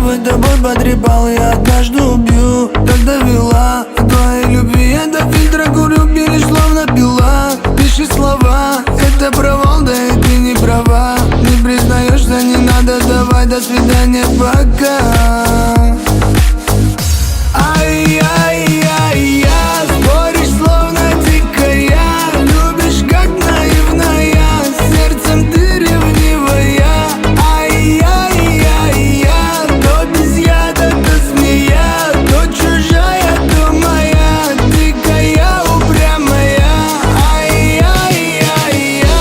бы тобой потрепал, я однажды убью. Так довела твоей любви, я до фильтра курю, лишь словно пила. Пиши слова, это провал, да и ты не права. Не признаешься, не надо, давай, до свидания, пока. Ай-яй-яй-я, споришь, словно дикая. Любишь, как наивная, сердцем ты ревнивая. Ай-яй-яй-я, то без яда, то змея, то чужая, то моя, дикая, упрямая. Ай-яй-яй-я.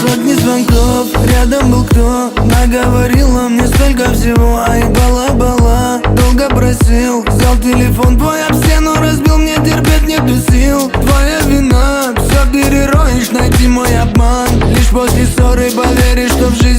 Сотни звонков, рядом был кто, наговорила мне столько всего. Ай, бала-бала, долго просил, взял телефон твой об стену, разбил, мне терпеть нету сил. Твоя вина, все перероешь, найти мой обман. Лишь после ссоры поверишь, что в жизни